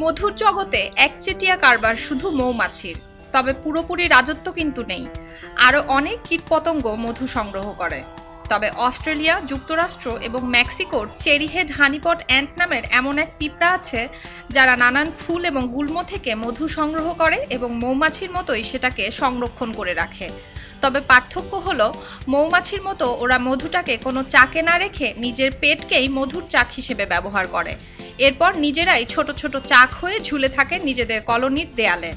মধুর জগতে একচেটিয়া কারবার শুধু মৌমাছির, তবে পুরোপুরি রাজত্ব কিন্তু নেই। আরও অনেক কীটপতঙ্গ মধু সংগ্রহ করে। তবে অস্ট্রেলিয়া, যুক্তরাষ্ট্র এবং মেক্সিকোর চেরিহেড হানিপট অ্যান্ট নামের এমন এক পিঁপড়া আছে যারা নানান ফুল এবং গুল্ম থেকে মধু সংগ্রহ করে এবং মৌমাছির মতোই সেটাকে সংরক্ষণ করে রাখে। তবে পার্থক্য হলো, মৌমাছির মতো ওরা মধুটাকে কোনো চাকে না রেখে নিজের পেটকেই মধুর চাক হিসেবে ব্যবহার করে। এরপর নিজেরাই ছোট ছোট চাক হয়ে ঝুলে থাকে নিজেদের কলোনির দেয়ালে।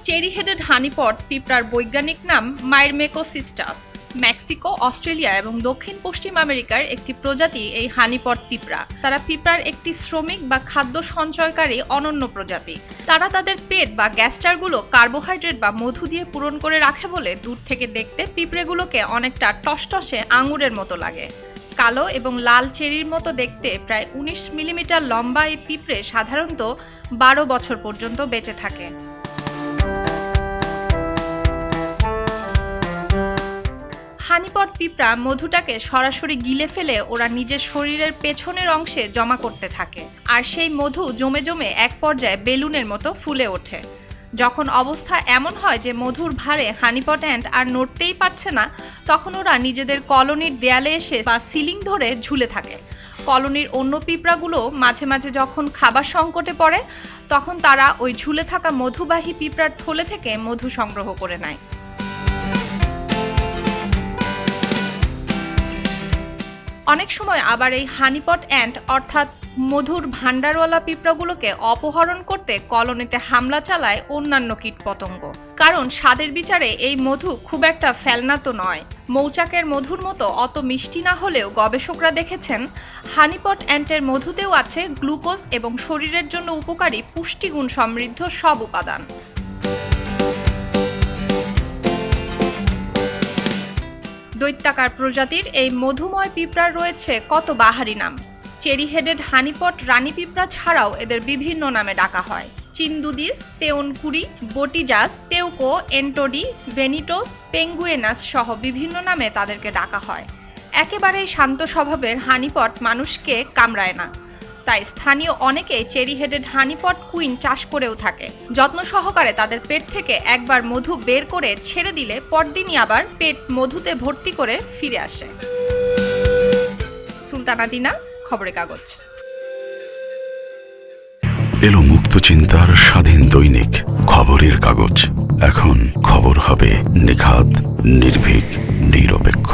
চেরি-হেডেড হানিপট পিঁপড়ার বৈজ্ঞানিক নাম মাইরমেকোসিস্টাস। মেক্সিকো, অস্ট্রেলিয়া এবং দক্ষিণ পশ্চিম আমেরিকার একটি প্রজাতি এই হানিপট পিঁপড়া। তারা পিঁপড়ার একটি শ্রমিক বা খাদ্য সঞ্চয়কারী অনন্য প্রজাতি। তারা তাদের পেট বা গ্যাস্টারগুলো কার্বোহাইড্রেট বা মধু দিয়ে পূরণ করে রাখে বলে দূর থেকে দেখতে পিঁপড়েগুলোকে অনেকটা টসটসে আঙুরের মতো লাগে। কালো এবং লাল চেরির মতো দেখতে প্রায় ১৯ মিলিমিটার লম্বা এই পিঁপড়ে সাধারণত ১২ বছর পর্যন্ত বেঁচে থাকে। হানিপট পিঁপড়া মধুটাকে সরাসরি গিলে ফেলে ওরা নিজের শরীরের পেছনের অংশে জমা করতে থাকে, আর সেই মধু জমে জমে এক পর্যায়ে বেলুনের মতো ফুলে ওঠে। যখন অবস্থা এমন হয় যে মধুর ভারে হানিপট অ্যান্ট আর নড়তেই পারছে না, তখন ওরা নিজেদের কলোনির দেয়ালে এসে বা সিলিং ধরে ঝুলে থাকে। কলোনির অন্য পিঁপড়াগুলো মাঝে মাঝে যখন খাবার সংকটে পড়ে, তখন তারা ওই ঝুলে থাকা মধুবাহী পিঁপড়ার থলে থেকে মধু সংগ্রহ করে নেয়। অনেক সময় আবার এই হানিপট অ্যান্ট অর্থাৎ মধুর ভান্ডারওয়ালা পিঁপড়াগুলোকে অপহরণ করতে কলোনিতে হামলা চালায় অন্যান্য কীটপতঙ্গ। কারণ স্বাদের বিচারে এই মধু খুব একটা ফেলনা তো নয়। মৌচাকের মধুর মতো অত মিষ্টি না হলেও গবেষকরা দেখেছেন হানিপট অ্যান্টের মধুতেও আছে গ্লুকোজ এবং শরীরের জন্য উপকারী পুষ্টিগুণ সমৃদ্ধ সব উপাদান। দৈত্যাকার প্রজাতির এই মধুময় পিঁপড়ার রয়েছে কত বাহারি নাম। চেরি-হেডেড হানিপট রানী পিঁপড়া ছাড়াও এদের বিভিন্ন নামে ডাকা হয়। চিন্দুদিস, তেউনকুরি, বটিজাস, তেউকো, এন্টোডি, ভেনিটোস, পেঙ্গুয়েনাস সহ বিভিন্ন নামে তাদেরকে ডাকা হয়। একেবারেই শান্ত স্বভাবের হানিপট মানুষকে কামড়ায় না, তাই স্থানীয় অনেকেই চেরি-হেডেড হানিপট কুইন চাষ করেও থাকে। যত্ন সহকারে তাদের পেট থেকে একবার মধু বের করে ছেড়ে দিলে পরদিনই আবার পেট মধুতে ভর্তি করে ফিরে আসে। সুলতানা দিনা, খবরের কাগজ। এলো মুক্ত চিন্তার স্বাধীন দৈনিক খবরের কাগজ। এখন খবর হবে নিখাত, নির্ভীক, নিরপেক্ষ।